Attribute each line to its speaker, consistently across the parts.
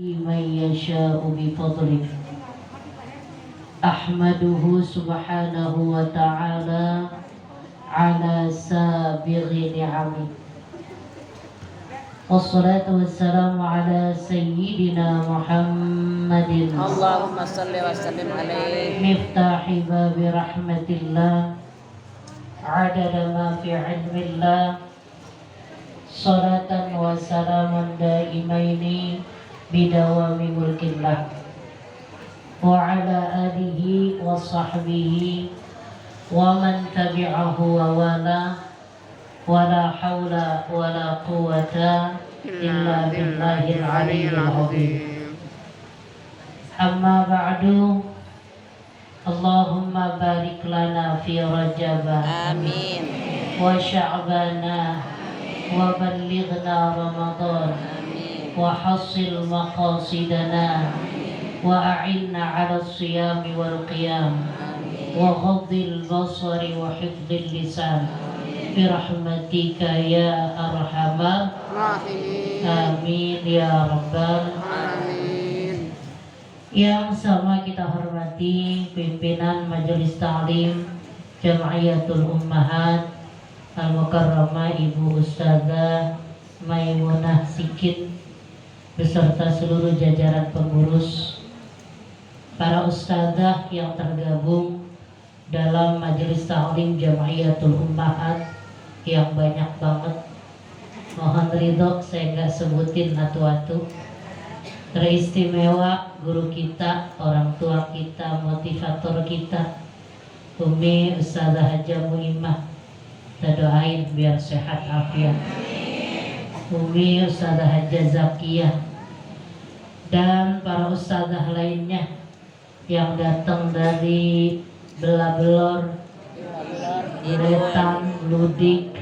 Speaker 1: من يشاء بفضله أحمده سبحانه وتعالى على سابغ نعمه والصلاة والسلام على سيدنا محمد
Speaker 2: اللهم صل وسلم عليه
Speaker 1: مفتاح باب رحمة الله عدد ما في علم الله صلاة وسلاما دائمين بدوام ملك الله وعلى آله وصحبه ومن تبعه ووالاه ولا حول ولا قوة إلا بالله العلي العظيم أما بعد اللهم بارك لنا في رجب
Speaker 2: آمين
Speaker 1: وشعبان وبلغنا رمضان وحصل مقاصدنا وأعنا على الصيام والقيام وغض البصر وحفظ اللسان برحمتك يا أرحم الراحمين آمين يا rabbal
Speaker 2: Amin.
Speaker 1: Yang sama kita hormati pimpinan Majelis Ta'lim Jama'iyatul Ummahat Al-Mukarramah Ibu Ustazah Maimunah Sikit beserta seluruh jajaran pengurus, para ustazah yang tergabung dalam Majelis Ta'lim Jama'iyatul Ummahat yang banyak banget. Mohon ridho saya nggak sebutin atu-atu. Teristimewa guru kita, orang tua kita, motivator kita, Umi Ustazah Haja Muimah. Kita doain biar sehat afiat. Umi Ustazah Haja Zakiyah dan para ustazah lainnya yang datang dari Belabelor, Beretan, Ludik,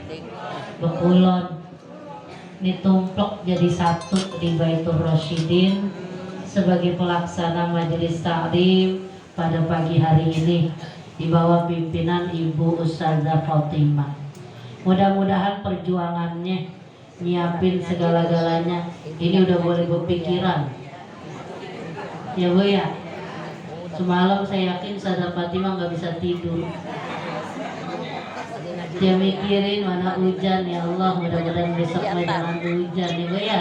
Speaker 1: Bekulon, ditumplok jadi satu di Baitur Rasyidin sebagai pelaksana majelis taklim pada pagi hari ini di bawah pimpinan Ibu Ustazah Fatimah. Mudah-mudahan perjuangannya nyiapin segala-galanya ini udah boleh berpikiran ya Bu ya. Semalam saya yakin Ustazah Fatimah nggak bisa tidur. Dia mikirin mana hujan, ya Allah mudah-mudahan besok jangan hujan ya Bu ya.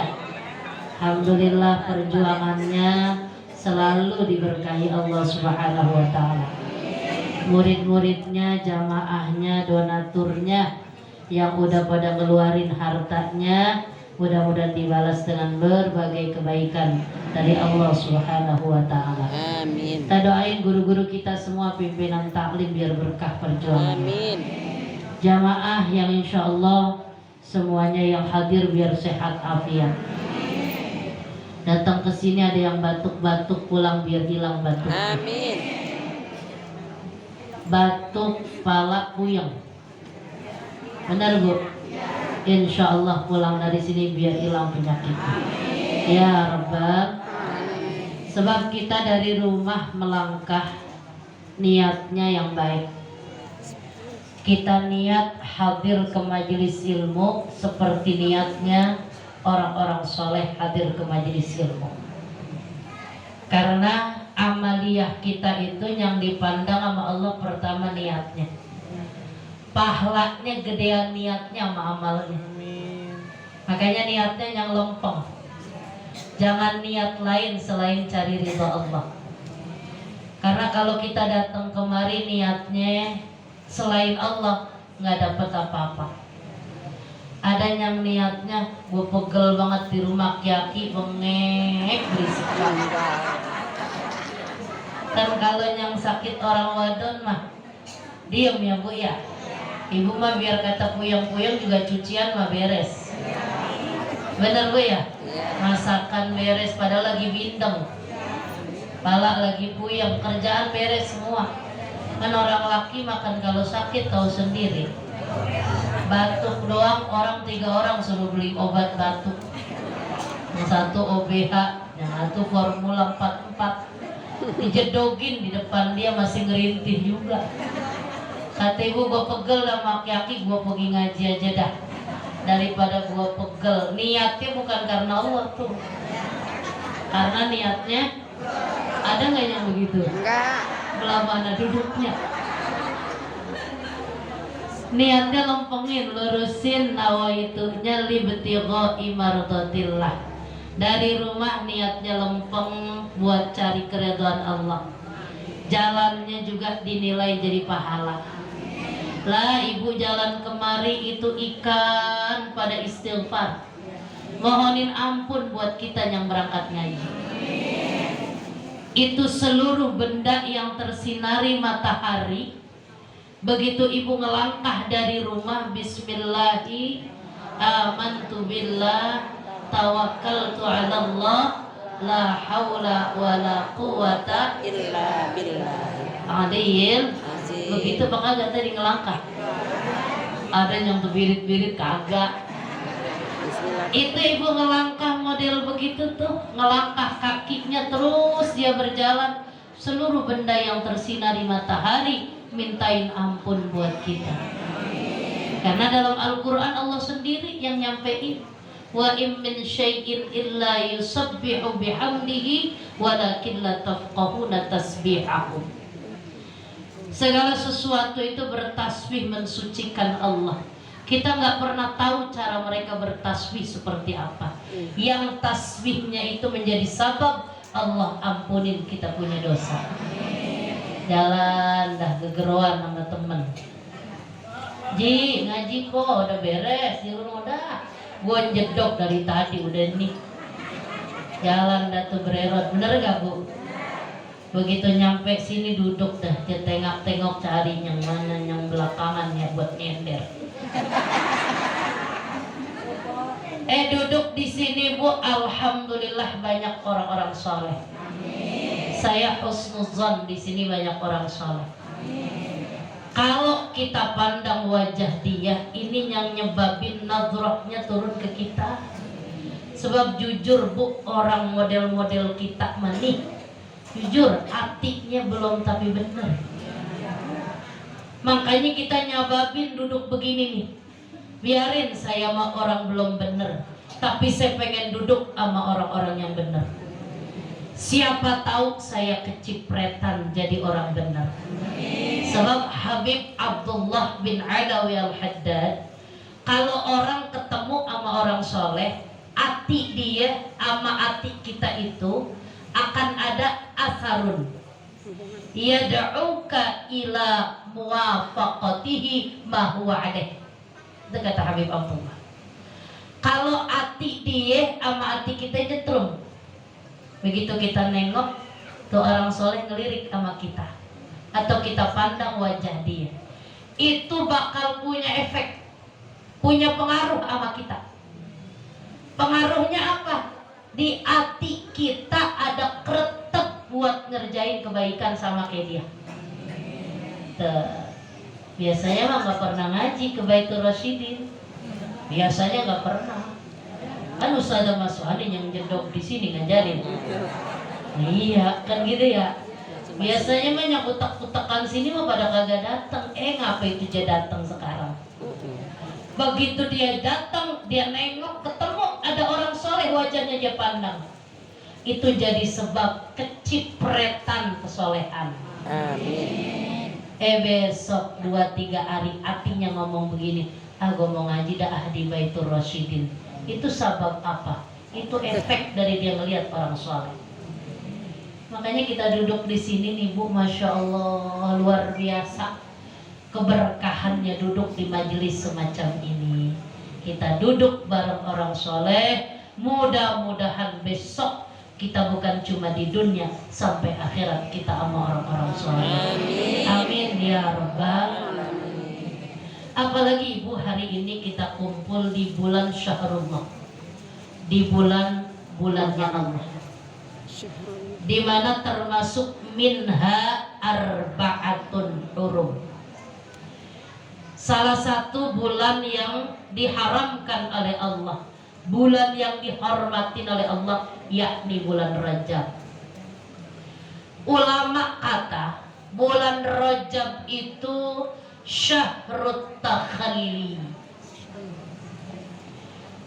Speaker 1: Alhamdulillah perjuangannya selalu diberkahi Allah Subhanahu wa taala. Murid-muridnya, jamaahnya, donaturnya yang udah pada ngeluarin hartanya mudah-mudahan dibalas dengan berbagai kebaikan dari Allah Subhanahu wa taala.
Speaker 2: Amin.
Speaker 1: Kita doain guru-guru kita semua, pimpinan taklim biar berkah perjuangan.
Speaker 2: Amin.
Speaker 1: Jamaah yang insya Allah semuanya yang hadir biar sehat afiat. Datang ke sini ada yang batuk-batuk, pulang biar hilang batuk.
Speaker 2: Amin.
Speaker 1: Batuk, kepala puyeng. Benar Bu? Insya Allah pulang dari sini biar hilang penyakit. Ya Rabbal. Sebab kita dari rumah melangkah niatnya yang baik. Kita niat hadir ke majelis ilmu seperti niatnya orang-orang soleh hadir ke majelis ilmu. Karena amaliyah kita itu yang dipandang sama Allah pertama niatnya. Pahalanya gedean niatnya sama amalnya. Makanya niatnya yang lempeng. Jangan niat lain selain cari ridha Allah. Karena kalau kita datang kemari niatnya selain Allah nggak dapat apa-apa. Ada yang niatnya gue pegel banget di rumah kiaki bengek berisik banget. Dan kalau yang sakit orang wadon mah diem ya Bu ya. Ibu mah biar kata puyeng-puyeng juga cucian mah beres. Bener Bu ya? Masakan beres padahal lagi bindeng. Pala lagi puyeng, kerjaan beres semua. Kan orang laki makan kalau sakit tahu sendiri. Batuk doang orang 3 orang suruh beli obat batuk. Yang satu OBH, yang satu Formula 44. Dijedogin di depan dia masih ngerintih juga. Kata ibu gua pegel sama aki-aki, gua pergi ngaji aja dah daripada gua pegel. Niatnya bukan karena Allah tuh. Karena niatnya ada nggak yang begitu?
Speaker 2: Enggak.
Speaker 1: Belah mana duduknya? Niatnya lempengin, lurusin nawaitunya libtigha'i mardatillah. Dari rumah niatnya lempeng buat cari keridhaan Allah. Jalannya juga dinilai jadi pahala. Lah ibu jalan kemari itu ikan pada istighfar. Mohonin ampun buat kita yang berangkat ngaji. Itu seluruh benda yang tersinari matahari. Begitu ibu ngelangkah dari rumah, bismillahi amantu billah tawakkaltu ala Allah la haula wala quwata
Speaker 2: Illa billah.
Speaker 1: Adil.
Speaker 2: Azim.
Speaker 1: Begitu Bang Aga tadi ngelangkah. Ada yang tuh birit-birit kagak.
Speaker 2: Bismillah.
Speaker 1: Itu ibu ngelangkah model begitu tuh, ngelangkah kakinya terus dia berjalan. Seluruh benda yang tersinari matahari mintain ampun buat kita. Karena dalam Al-Quran Allah sendiri yang nyampein, wa im min syai'in illa yusabbihu bihamdihi walakin la tafqahuna tasbihahum. Segala sesuatu itu bertasbih mensucikan Allah. Kita nggak pernah tahu cara mereka bertasbih seperti apa. Yang tasbihnya itu menjadi sabab Allah ampunin kita punya dosa. Jalan dah gegeruan sama temen. Ji ngaji kok udah beres di rumah udah. Gua jedok dari tadi udah nih. Jalan dah tuh bererot, bener gak bu? Begitu nyampe sini duduk dah, dia tengok-tengok cari yang mana yang belakangan ya buat nyender. Duduk di sini bu, alhamdulillah banyak orang-orang soleh. Saya husnuzon di sini banyak orang soleh. Kalau kita pandang wajah dia, ini yang nyebabin nadrahnya turun ke kita. Sebab jujur bu, orang model-model kita manih, jujur hatinya belum tapi benar. Makanya kita nyababin duduk begini nih. Biarin saya sama orang belum benar, tapi saya pengen duduk sama orang-orang yang benar. Siapa tahu saya kecipretan jadi orang benar. Sebab Habib Abdullah bin Alawi Al-Haddad, kalau orang ketemu sama orang soleh, hati dia sama hati kita itu akan ada asarun yad'uka ila muwafaqatihi ma huwa alaih. Itu kata Habib Abdullah. Kalau hati dia sama hati kita jetrum, begitu kita nengok tuh orang soleh ngelirik sama kita, atau kita pandang wajah dia, itu bakal punya efek, punya pengaruh sama kita. Pengaruhnya apa? Di hati kita ada kretek buat ngerjain kebaikan sama kayak dia. Biasanya mah nggak pernah ngaji ke Baitur Rasyidin. Biasanya nggak pernah. Kan Ustazah Mas Wali yang jedok di sini ngajarin. Iya kan gitu ya. Biasanya mah yang utak-utakan sini mah pada kagak datang. Ngapa itu dia datang sekarang? Begitu dia datang, dia nengok, ketemu ada orang soleh, wajahnya dia pandang. Itu jadi sebab kecipretan kesolehan.
Speaker 2: Amin.
Speaker 1: Besok 2-3 hari hatinya ngomong begini, gue mau ngaji dah di Baitur Rasyidin. Itu sebab apa? Itu efek dari dia ngelihat orang soleh. Makanya kita duduk di sini nih bu, masya Allah luar biasa keberkahannya duduk di majelis semacam ini. Kita duduk bareng orang soleh. Mudah-mudahan besok kita bukan cuma di dunia, sampai akhirat kita sama orang-orang soleh. Amin ya rabbal alamin. Apalagi ibu, hari ini kita kumpul di bulan Syahrullah, di bulannya Allah, di mana termasuk minha arba'atun hurum. Salah satu bulan yang diharamkan oleh Allah, bulan yang dihormatin oleh Allah, yakni bulan Rajab. Ulama kata bulan Rajab itu syahrut takhalli.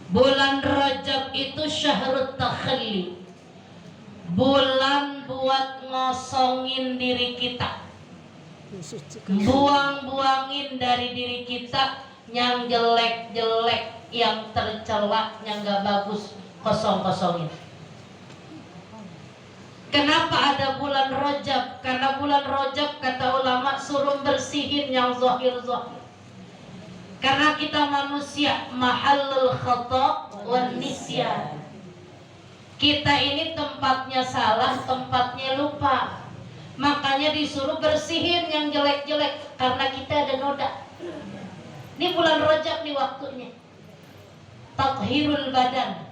Speaker 1: Bulan Rajab itu syahrut takhalli, bulan buat ngosongin diri kita, buang-buangin dari diri kita yang jelek-jelek, yang tercela, yang gak bagus, kosong-kosongin. Kenapa ada bulan Rajab? Karena bulan Rajab kata ulama suruh bersihin yang zahir-zahir. Karena kita manusia mahallul khata' wan nisyan. Kita ini tempatnya salah, tempatnya lupa. Makanya disuruh bersihin yang jelek-jelek karena kita ada noda. Ini bulan Rajab nih waktunya. Tathhirul badan,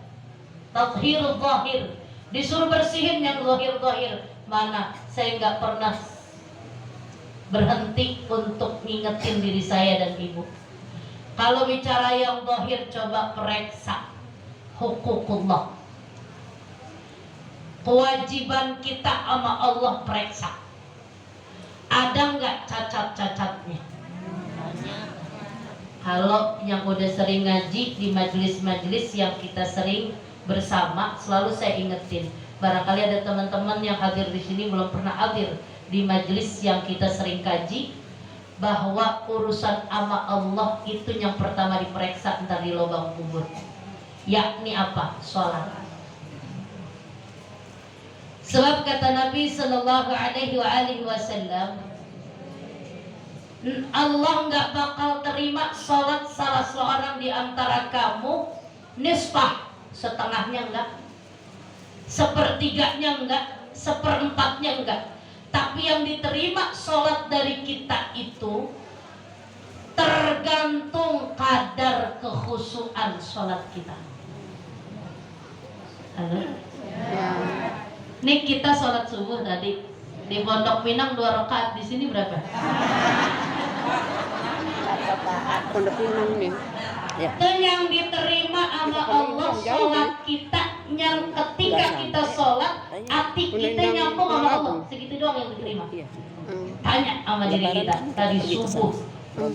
Speaker 1: tathhirul zahir. Disuruh bersihin yang zahir-zahir. Mana saya nggak pernah berhenti untuk ngingetin diri saya dan ibu. Kalau bicara yang zahir, coba periksa hukukullah, kewajiban kita sama Allah, periksa. Ada nggak cacat-cacatnya? Kalau yang udah sering ngaji di majelis-majelis yang kita sering bersama, selalu saya ingetin. Barangkali ada teman-teman yang hadir di sini belum pernah hadir di majelis yang kita sering kaji, bahwa urusan ama Allah itu yang pertama diperiksa entar di lubang kubur. Yakni apa? Sholat. Sebab kata Nabi Sallallahu Alaihi Wasallam, Allah nggak bakal terima sholat salah seorang di antara kamu nisfah, setengahnya enggak, sepertiganya enggak, seperempatnya enggak. Tapi yang diterima sholat dari kita itu tergantung kadar kekhusyuan sholat kita. Halo? Ya. Nih kita sholat subuh tadi di Pondok Pinang 2 rakaat, di sini berapa?
Speaker 2: Pondok Pinang nih. Ya.
Speaker 1: Itu yang diterima sama Allah sholat kita, yang ketika kita sholat hati kita nyambung sama Allah, segitu doang yang diterima. Tanya sama diri kita tadi subuh,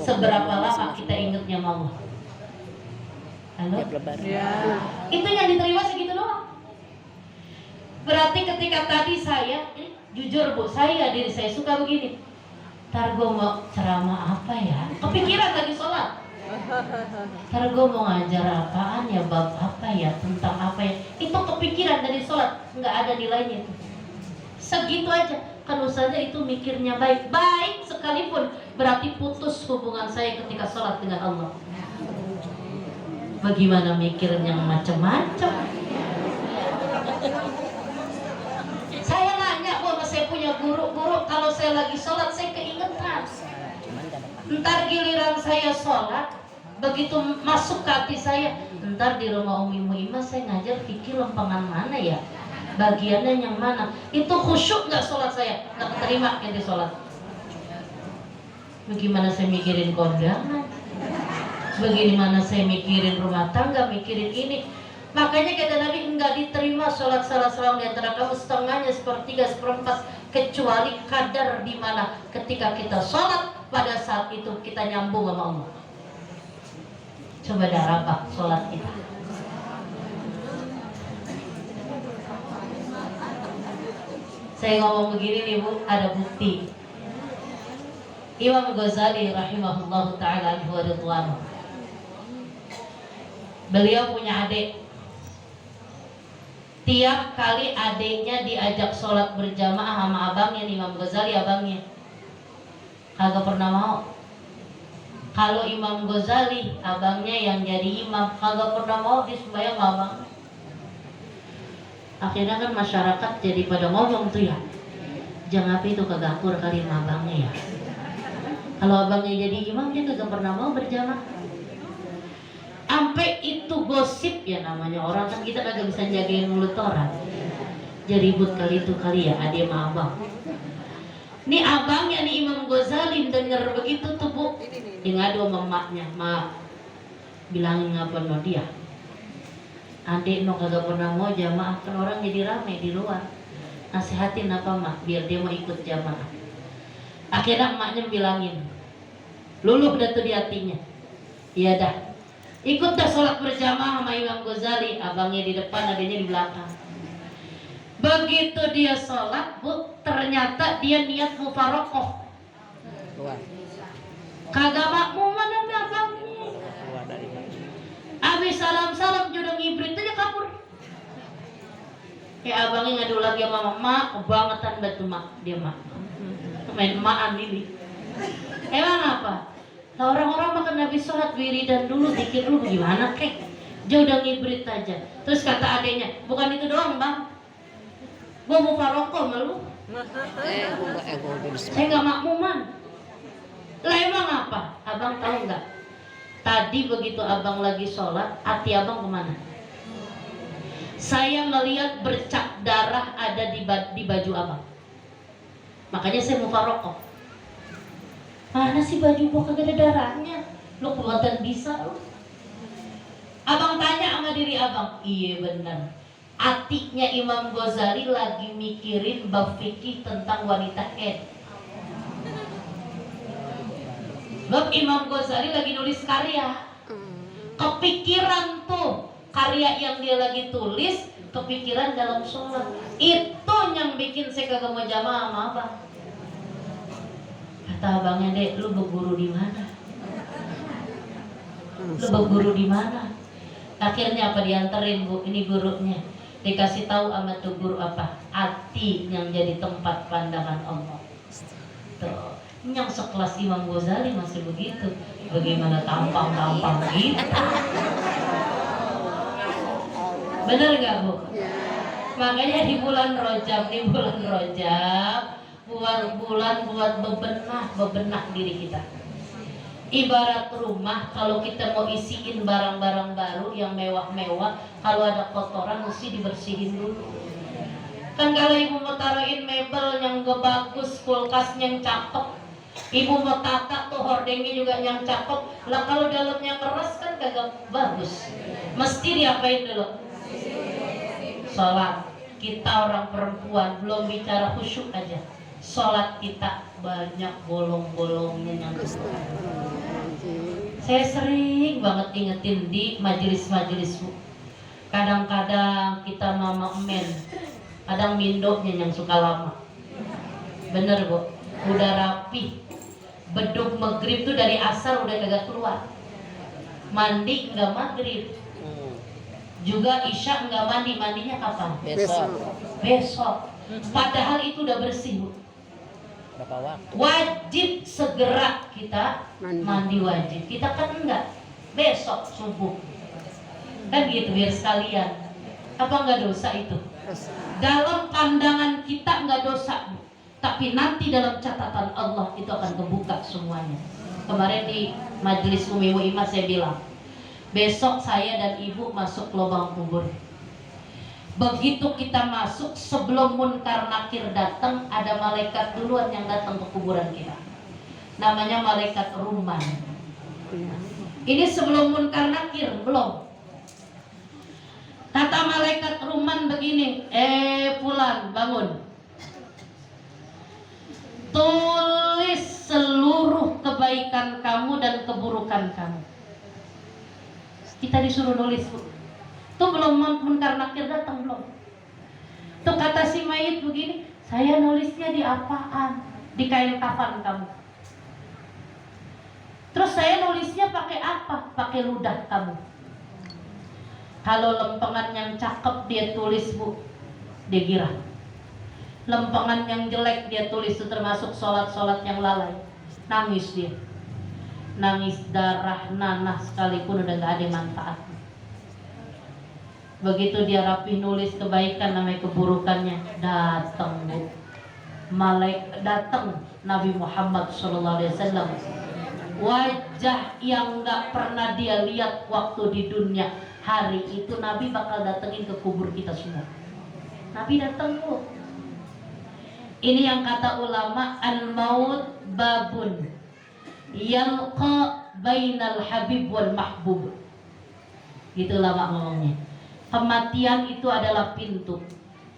Speaker 1: seberapa lama kita ingetnya sama Allah? Halo? Itu yang diterima segitu doang. Berarti ketika tadi saya jujur bu, diri saya suka begini, ntar gue mau ceramah apa ya, kepikiran lagi sholat. Ntar gue mau ngajar apaan ya, bab apa ya, tentang apa ya, itu kepikiran dari sholat, nggak ada nilainya itu. Segitu aja. Kalau saja itu mikirnya baik-baik sekalipun, berarti putus hubungan saya ketika sholat dengan Allah. Bagaimana mikirnya macam-macam. Saya nanya, saya punya guru, kalau saya lagi sholat saya keingetan. Ntar giliran saya sholat, begitu masuk ke hati saya, ntar di rumah Umi Muimah saya ngajar fikih lempengan mana ya, bagiannya yang mana, itu khusyuk nggak sholat saya, nggak terima yang di sholat. Bagaimana saya mikirin kondangan, bagaimana saya mikirin rumah tangga, mikirin ini. Makanya kata Nabi, enggak diterima sholat salah seorang di antara kamu setengahnya, sepertiga, seperempat, kecuali kadar di mana ketika kita sholat, pada saat itu kita nyambung sama Allah. Coba darabak sholat kita. Saya ngomong begini nih bu, ada bukti. Imam Ghazali rahimahullah ta'ala anhu wa ridwanu, beliau punya adik. Tiap kali adiknya diajak sholat berjamaah sama abangnya, Imam Ghazali abangnya, kagak pernah mau. Kalau Imam Ghazali abangnya yang jadi imam, kagak pernah mau disembahyang sama abangnya. Akhirnya kan masyarakat jadi pada ngomong tuh ya, jangan apa itu kagak akur kali sama abangnya ya. Kalau abangnya jadi imam, dia kagak pernah mau berjamaah. Sampai itu gosip ya, namanya orang kan, kita kagak bisa jagain mulut orang. Jadi ribut kali itu kali ya adik sama abang. Nih abangnya nih Imam Ghazali denger begitu tuh bu, dia ngadu sama emaknya, mak bilangin ngapa no dia, adik no kagak pernah mau jamaah, kan orang jadi rame di luar. Nasihatin apa mak, biar dia mau ikut jamaah. Akhirnya emaknya bilangin, luluh dah tuh di hatinya, iya dah, ikut dah sholat berjamaah sama Imam Ghazali. Abangnya di depan, adiknya di belakang. Begitu dia sholat, Bu, ternyata dia niat mufarokoh. Kagak makmuman sama abangnya. Abis salam-salam jodoh ngibrit aja kabur. Kayak abangnya ngadu lagi sama mak, kebangetan batu mak, dia mak. Main emaan ini. Emang apa? Nah, orang-orang makan habis sholat wiridan dulu, zikir dulu, gimana kek? Dia udah ngibrit aja. Terus kata adeknya, bukan itu doang bang, gua mau faroko malu. Saya nggak makmuman. Lah emang apa? Abang tahu nggak? Tadi begitu abang lagi sholat, hati abang kemana? Saya melihat bercak darah ada di baju abang. Makanya saya mau faroko. Mana sih baju gua kagak ada darahnya? Lu kelihatan bisa lu. Abang tanya sama diri abang, iya benar. Atiknya Imam Ghazali lagi mikirin bab fikih tentang wanita haid. Bab Imam Ghazali lagi nulis karya. Kepikiran tuh karya yang dia lagi tulis, kepikiran dalam sholat. Itu yang bikin saya kagak mau jamaah sama abang. Kata abangnya, Dek, lu berguru di mana? Lu berguru di mana? Akhirnya apa dianterin, Bu? Ini gurunya. Dikasih tahu sama tuh guru apa? Hati yang jadi tempat pandangan Allah. Tuh, yang sekelas Imam Ghazali masih begitu. Bagaimana tampang-tampang kita? Bener gak, Bu? Makanya di bulan Rajab, bulan buat bebenah diri kita. Ibarat rumah, kalau kita mau isiin barang-barang baru yang mewah-mewah, kalau ada kotoran mesti dibersihin dulu. Kan kalau ibu mau taruhin mebel yang gak bagus, kulkasnya yang cakep, ibu mau tata tuh hordengnya juga yang cakep, lah kalau dalamnya keras kan kagak bagus. Mesti diapain dulu? Sholat. Kita orang perempuan belum bicara khusyuk aja, sholat kita banyak bolong-bolongnya yang besar. Saya sering banget ingetin di majelis-majelis, kadang-kadang kita mama emen, kadang mindoknya yang suka lama. Bener, Bu, udah rapi, beduk maghrib tuh dari asar udah kagak keluar, mandi nggak maghrib, juga isya nggak mandi, mandinya kapan? Besok. Padahal itu udah bersih, Bu. Wajib segera kita mandi wajib. Kita kan enggak, besok subuh. Kan gitu, biar sekalian. Apa enggak dosa itu? Dalam pandangan kita enggak dosa, Bu. Tapi nanti dalam catatan Allah itu akan kebuka semuanya. Kemarin di majelis Umi Ima saya bilang, besok saya dan ibu masuk lubang kubur. Begitu kita masuk, sebelum munkar nakir datang, ada malaikat duluan yang datang ke kuburan kita. Namanya malaikat ruman. Ini sebelum munkar nakir, belum. Kata malaikat ruman begini, Fulan, bangun. Tulis seluruh kebaikan kamu dan keburukan kamu. Kita disuruh nulis, Bu. Tuh belum munkar nakir datang, belum. Tuh kata si mayit begini, saya nulisnya di apaan? Di kain kafan kamu. Terus saya nulisnya pakai apa? Pakai ludah kamu. Kalau lempengan yang cakep dia tulis, Bu, dia girang. Lempengan yang jelek dia tulis, itu termasuk sholat-sholat yang lalai, nangis dia. Nangis darah, nanah sekalipun udah gak ada manfaat. Begitu dia rapi nulis kebaikan namanya keburukannya, datang, Bu. Datang Nabi Muhammad SAW, wajah yang gak pernah dia lihat waktu di dunia. Hari itu Nabi bakal datengin ke kubur kita semua. Nabi datang, Bu. Ini yang kata ulama, al-maut babun yalqa bainal habib wal mahbub. Gitu ulama ngomongnya. Kematian itu adalah pintu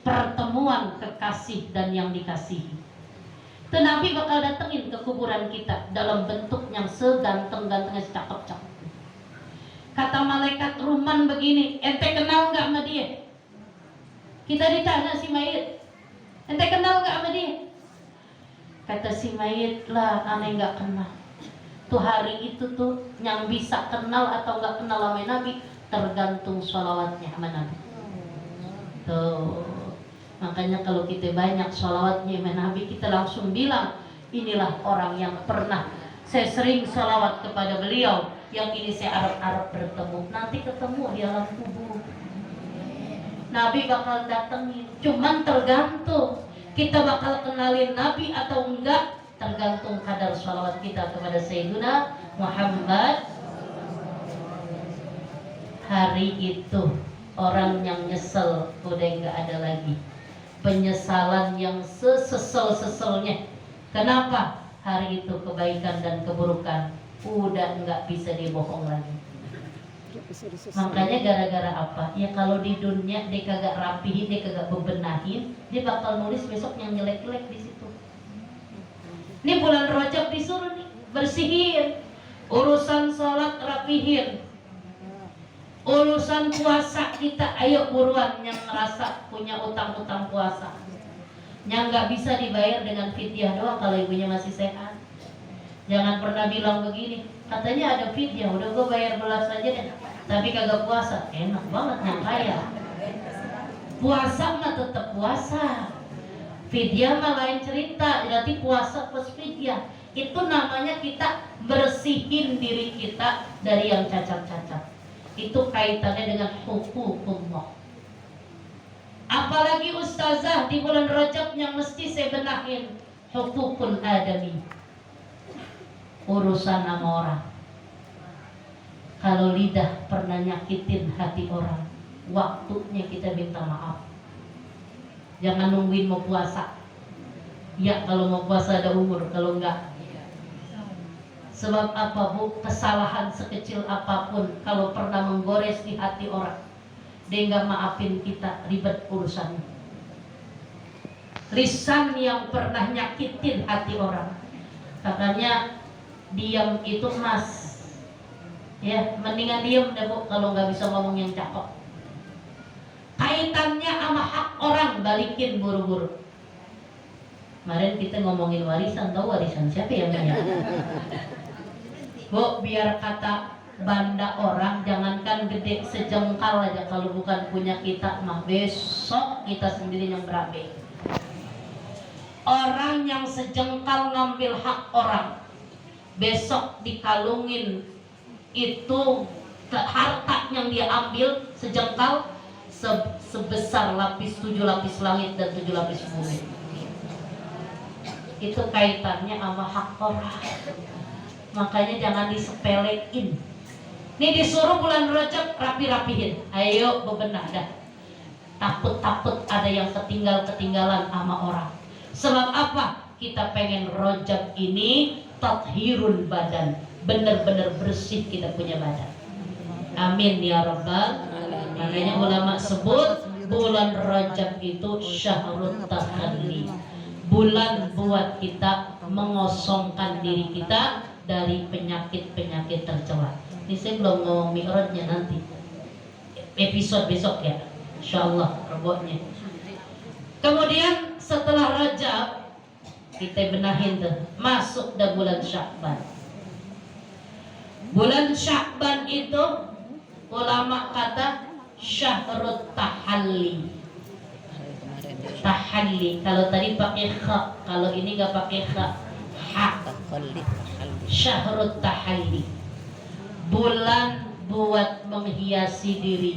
Speaker 1: pertemuan kekasih dan yang dikasihi. Itu Nabi bakal datengin ke kuburan kita dalam bentuk yang seganteng-gantengnya, cakep-cakep. Kata malaikat ruman begini, ente kenal nggak sama dia? Kita ditanya si mayit, ente kenal gak sama dia? Kata si mayit, lah aneh gak kenal. Tuh hari itu tuh yang bisa kenal atau gak kenal sama Nabi tergantung sholawatnya sama Nabi. Tuh makanya kalau kita banyak sholawatnya sama Nabi, kita langsung bilang inilah orang yang pernah saya sering sholawat kepada beliau, yang ini saya arep-arep bertemu. Nanti ketemu di alam kubur, Nabi bakal datengin. Cuman tergantung kita bakal kenalin Nabi atau enggak, tergantung kadar sholawat kita kepada Sayyiduna Muhammad. Hari itu orang yang nyesel udah enggak ada lagi. Penyesalan yang sesesel-seselnya. Kenapa? Hari itu kebaikan dan keburukan udah enggak bisa dibohong lagi. Makanya gara-gara apa? Ya kalau di dunia dia kagak rapihin, dia kagak bebenahin, dia bakal nulis besok yang jelek-jelek di situ. Ini bulan Rajab disuruh nih bersihin, urusan sholat rapihin, urusan puasa kita ayo buruan, yang merasa punya utang-utang puasa, yang nggak bisa dibayar dengan fidyah doang kalau ibunya masih sehat. Jangan pernah bilang begini, katanya ada fidyah, udah gue bayar belas aja deh, tapi kagak puasa. Enak banget yang kaya. Puasa mah tetap puasa, fidyah mah lain cerita. Jadi puasa plus fidyah itu namanya kita bersihin diri kita dari yang cacat-cacat. Itu kaitannya dengan hukumullah. Apalagi ustazah di bulan Rajab yang mesti saya benahin hukukul adami, urusan sama orang. Kalau lidah pernah nyakitin hati orang, waktunya kita minta maaf. Jangan nungguin mau puasa. Ya kalau mau puasa ada umur, kalau enggak. Sebab apa bu? Kesalahan sekecil apapun kalau pernah menggores di hati orang, dia enggak maafin kita, ribet urusannya. Lisan yang pernah nyakitin hati orang, katanya diam itu emas. Ya, mendingan diam deh bu kalau nggak bisa ngomong yang cakep. Kaitannya sama hak orang, balikin buru-buru. Kemarin kita ngomongin warisan, tahu warisan siapa yang nanya? Bu, biar kata banda orang, jangankan gede sejengkal aja, kalau bukan punya kita mah besok kita sendiri yang berabe. Orang yang sejengkal ngambil hak orang, besok dikalungin itu harta yang dia ambil sejengkal sebesar 7 lapis langit dan 7 lapis bumi. Itu kaitannya sama hak orang. Makanya jangan disepelein. Ini disuruh bulan Rajab rapi-rapihin. Ayo bebenah dah. Takut-takut ada yang ketinggalan sama orang. Sebab apa? Kita pengen Rajab ini tathirul badan, benar-benar bersih kita punya badan. Amin ya rabbal. Makanya ulama sebut bulan Rajab itu syahrut tahalli, bulan buat kita mengosongkan diri kita dari penyakit-penyakit tercela. Ini saya belum ngomong mi'rajnya, nanti episode besok ya, insyaallah rebotnya. Kemudian setelah Rajab kita benahin tuh, masuk dah bulan Sya'ban. Bulan Sya'ban itu ulama kata syahrut tahalli. Tahalli, kalau tadi pakai kha, kalau ini enggak pakai kha, ha. Syahrut tahalli, bulan buat menghiasi diri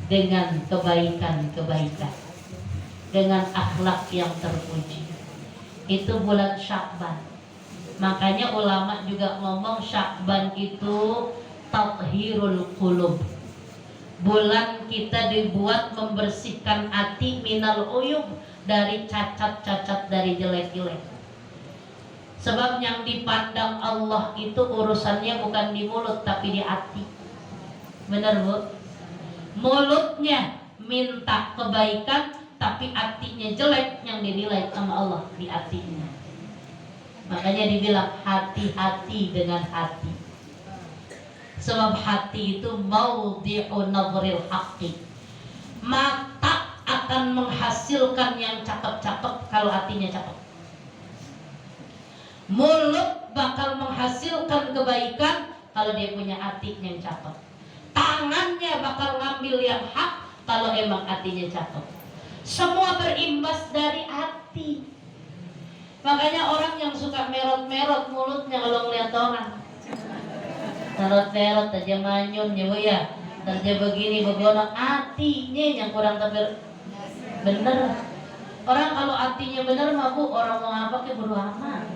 Speaker 1: dengan kebaikan-kebaikan, dengan akhlak yang terpuji. Itu bulan Sya'ban. Makanya ulama juga ngomong Sya'ban itu tathhirul qulub, bulan kita dibuat membersihkan hati minal uyub, dari cacat-cacat, dari jelek-jelek. Sebab yang dipandang Allah itu urusannya bukan di mulut tapi di hati. Benar bu? Mulutnya minta kebaikan tapi hatinya jelek, yang dinilai sama Allah di hatinya. Makanya dibilang hati-hati dengan hati. Sebab hati itu maudhi'u nadhril haqqi, mata akan akan menghasilkan yang cakep-cakep kalau hatinya cakep. Mulut bakal menghasilkan kebaikan kalau dia punya hati yang cakep. Tangannya bakal ngambil yang hak kalau emang hatinya cakep. Semua berimbas dari hati. Makanya orang yang suka merot-merot mulutnya kalau ngeliat orang, merot-merot aja manyun ya bu ya, kerja begini begono, hatinya yang kurang bener. Orang kalau hatinya bener mah bu, orang mau apa ke bodo amat.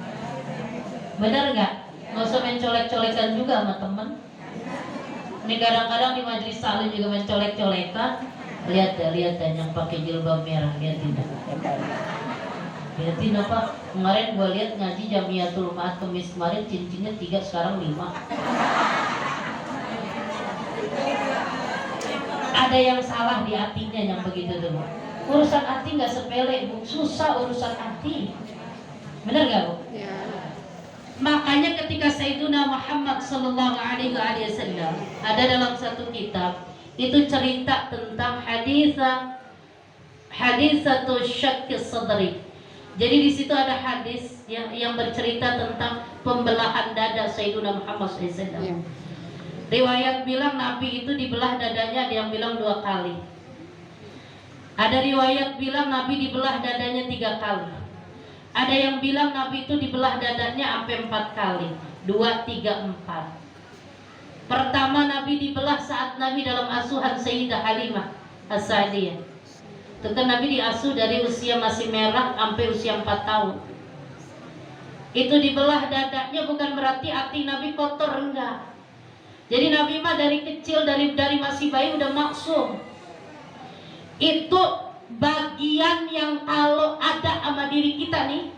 Speaker 1: Bener nggak? Nggak usah mencolek-colekan juga sama temen. Ini kadang-kadang di majelis salim juga mencolek-colekan. Lihat deh yang pakai jilbab merah, lihatin apa? Kemarin gua lihat ngaji Jamiatul Ma'ad Kemis kemarin cincinnya 3 sekarang 5. Ada yang salah di hatinya yang begitu tuh. Urusan hati nggak sepele bu, susah urusan hati. Bener nggak bu?
Speaker 2: Ya.
Speaker 1: Makanya ketika Sayyiduna Muhammad sallallahu alaihi wasallam ada dalam satu kitab itu cerita tentang hadisatu syakki sadri. Jadi di situ ada hadis yang bercerita tentang pembelahan dada Sayyiduna Muhammad SAW.
Speaker 2: Ya.
Speaker 1: Riwayat bilang Nabi itu dibelah dadanya, ada yang bilang 2 kali. Ada riwayat bilang Nabi dibelah dadanya 3 kali. Ada yang bilang Nabi itu dibelah dadanya sampai 4 kali. 2, 3, 4. Pertama Nabi dibelah saat Nabi dalam asuhan Sayyidah Halimah As-Sa'diyah. Itu kan Nabi diasuh dari usia masih merah sampai usia 4 tahun. Itu dibelah dadanya bukan berarti hati Nabi kotor, enggak. Jadi Nabi mah dari kecil, dari masih bayi udah maksum. Itu bagian yang kalau ada sama diri kita nih,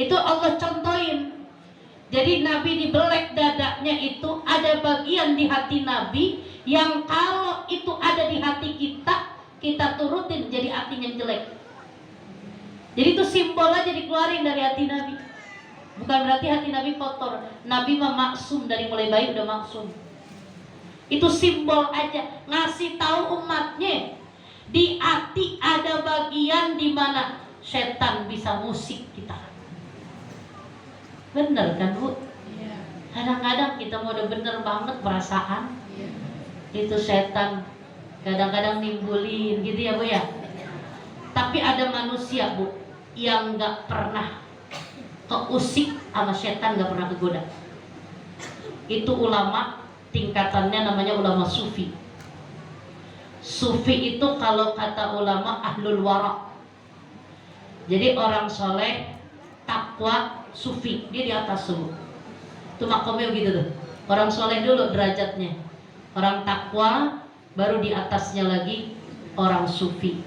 Speaker 1: itu Allah contohin. Jadi Nabi dibelek dadanya itu ada bagian di hati Nabi yang kalau itu ada di hati kita, kita turutin jadi hati yang jelek. Jadi itu simbol aja dikeluarin dari hati Nabi. Bukan berarti hati Nabi kotor. Nabi mah maksum, dari mulai bayi udah maksum. Itu simbol aja, ngasih tahu umatnya di hati ada bagian di mana setan bisa musik kita. Bener kan bu? Kadang-kadang kita mau udah bener banget perasaan, itu setan kadang-kadang nimbulin gitu ya bu ya. Tapi ada manusia bu yang nggak pernah keusik sama setan, nggak pernah kegoda. Itu ulama, tingkatannya namanya ulama sufi. Sufi itu kalau kata ulama ahlul wara. Jadi orang soleh, takwa, sufi, dia di atas semua. Itu makomnya begitu tuh. Orang soleh dulu derajatnya, orang takwa, baru di atasnya lagi orang sufi.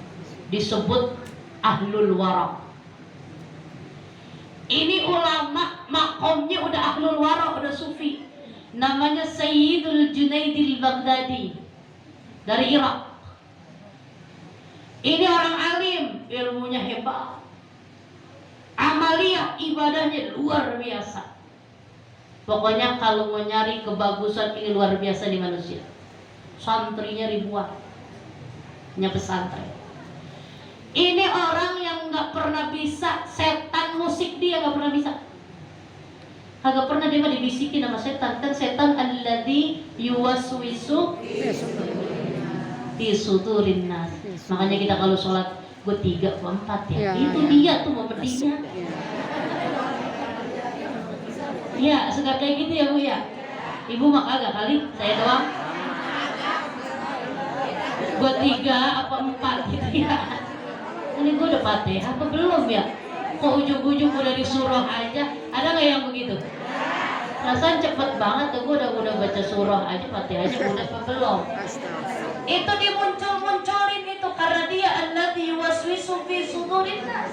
Speaker 1: Disebut ahlul wara. Ini ulama makomnya udah ahlul wara, udah sufi. Namanya Sayyidul Junaidil Baghdadi dari Irak. Ini orang alim, ilmunya hebat, amaliyah ibadahnya luar biasa. Pokoknya kalau mau nyari kebagusan ini luar biasa di manusia. Santrinya ribuan, punya pesantren. Ini orang yang nggak pernah bisa setan musik, dia nggak pernah bisa. Agak pernah dia mah dibisikin sama setan. Kan setan alladzi yuwaswisu fi sudurin nas. Makanya kita kalau sholat gue 3 atau 4 ya. Itu dia tuh momennya. Iya, suka kayak gitu ya bu ya. Ibu mah kagak kali, saya doang. Gue 3 apa 4 gitu ya. Ini gue udah Fatihah apa belum ya? Kok ujung-ujung udah disuruh aja? Ada nggak yang begitu? Rasanya cepet banget tuh, gue udah baca surah aja, Fatihahnya udah apa belum? Itu dimuncul-munculin itu karena dia alladzi yuwaswisu fi sudurin nas.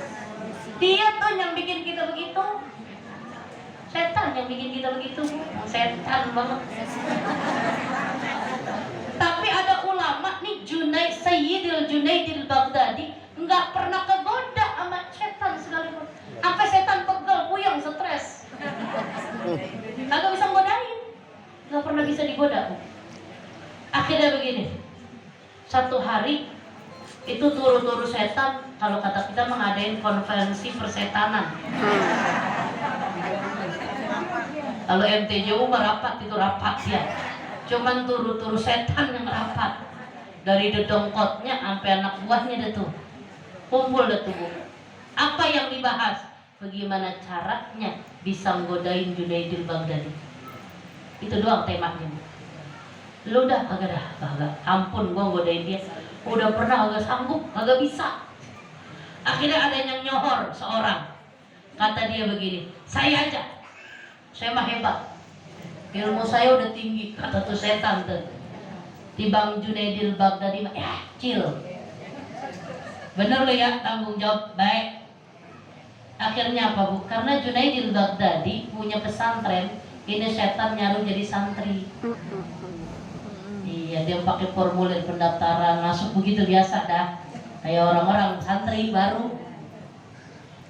Speaker 1: Dia tuh yang bikin kita begitu. Setan yang bikin kita begitu. Setan banget. Tapi ada ulama nih, Sayyidil Junaidil Baghdadi, nggak pernah kegoda sama setan sekalipun. Sampai setan pegel, puyeng, stres. Agak bisa ngodain, nggak pernah bisa digoda. Akhirnya begini, satu hari itu itu turu-turu setan. Kalau kata kita mengadain konferensi persetanan. Kalau MTJU merapat itu rapat ya. Cuman turu-turu setan yang rapat. Dari dedongkotnya sampai anak buahnya itu kumpul itu Bu. Apa yang dibahas? Bagaimana caranya bisa nggodain Junaidil Baghdadi. Itu doang temanya Bu. Lu udah kagak ampun gua nggodain dia. Udah pernah kagak sanggup, kagak bisa. Akhirnya ada yang nyohor seorang. Kata dia begini, saya aja. Saya mah hebat. Ilmu saya udah tinggi, kata tuh setan tuh. Tibang Junaidil Baghdadi mah cil. Bener lo ya, tanggung jawab baik. Akhirnya apa Bu? Karena Junaidil Baghdadi punya pesantren, ini setan nyaruh jadi santri. Iya, dia pakai formulir pendaftaran masuk begitu biasa dah. Kayak orang-orang santri baru.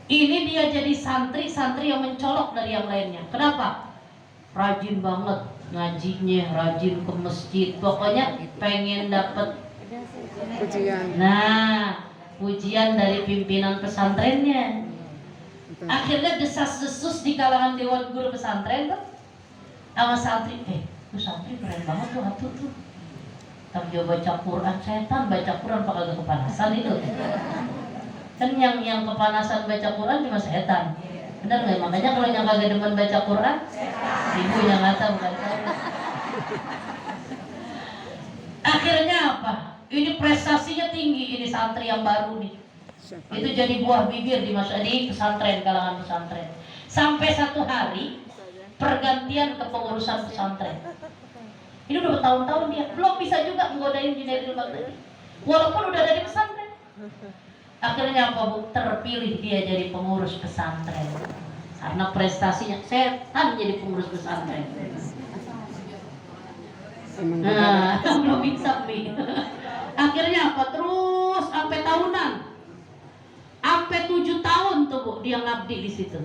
Speaker 1: Ini dia jadi santri yang mencolok dari yang lainnya. Kenapa? Rajin banget ngajinya, rajin ke masjid. Pokoknya pengen dapat
Speaker 2: Pujian.
Speaker 1: Nah, pujian dari pimpinan pesantrennya. Akhirnya desas-desus di kalangan dewan guru pesantren tuh sama santri, tuh santri keren banget tuh atuh tuh. Tapi dia baca Quran, setan baca Quran pakai kepanasan itu. Kan yang kepanasan baca Quran cuma setan. Benar nggak? Makanya kalau yang kagak demen baca Quran, ibu yang ngata bukan saya. Akhirnya apa? Ini prestasinya tinggi, ini santri yang baru nih. Itu jadi buah bibir di pesantren, kalangan pesantren. Sampai satu hari pergantian kepengurusan pesantren. Ini udah bertahun-tahun dia belum bisa juga menggodain Junaidil Baghdadi, walaupun udah dari pesantren. Akhirnya apa Bu? Terpilih dia jadi pengurus pesantren. Karena prestasinya setan jadi pengurus pesantren. Nah, belum bisa Mi. Akhirnya apa? Terus sampai tahunan. Sampai 7 tahun tuh Bu dia ngabdi di situ.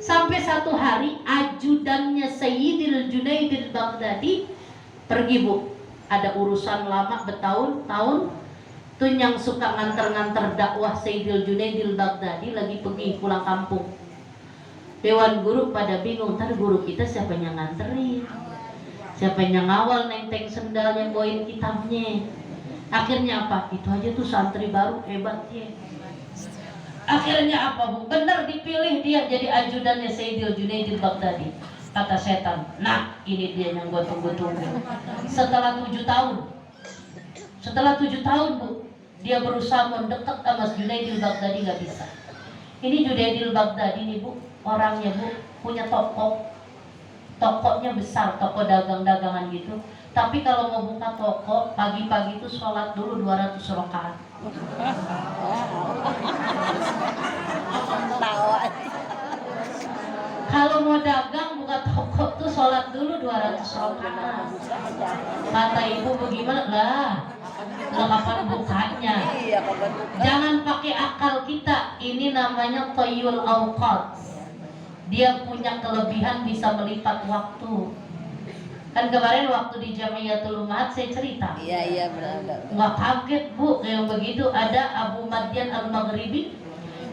Speaker 1: Sampai satu hari ajudannya Sayyidil Junaidil Baghdadi pergi Bu, ada urusan lama bertahun-tahun tuh yang suka nganter-nganter dakwah Sayyidil Junaidil Baghdadi lagi pergi pulang kampung. Dewan guru pada bingung, ntar guru kita siapa yang nganterin, siapa yang ngawal nenteng sendal yang bawain kitabnya. Akhirnya apa? Itu aja tuh santri baru hebat ya. Akhirnya apa Bu? Bener dipilih dia jadi ajudannya Sayyidil Junaidil Baghdadi. Kata setan, nah ini dia yang gue tunggu-tunggu. Setelah 7 tahun Bu, dia berusaha mendekat sama Junaidil Baghdadi, gak bisa. Ini Junaidil Baghdadi nih Bu, orangnya Bu punya tokonya besar, toko dagang-dagangan gitu. Tapi kalau mau buka toko pagi-pagi itu sholat dulu 200 rakaat. Kalau mau dagang buka toko tuh sholat dulu 200 rakaat. Kata ibu bagaimana lah? Kapan bukanya? Jangan pakai akal kita. Ini namanya Toyul Awqat. Dia punya kelebihan bisa melipat waktu. Kan kemarin waktu di Jamiatul Ummahat saya cerita.
Speaker 2: Iya benar.
Speaker 1: Nggak kaget Bu, kayak begitu ada Abu Madyan Al-Maghribi.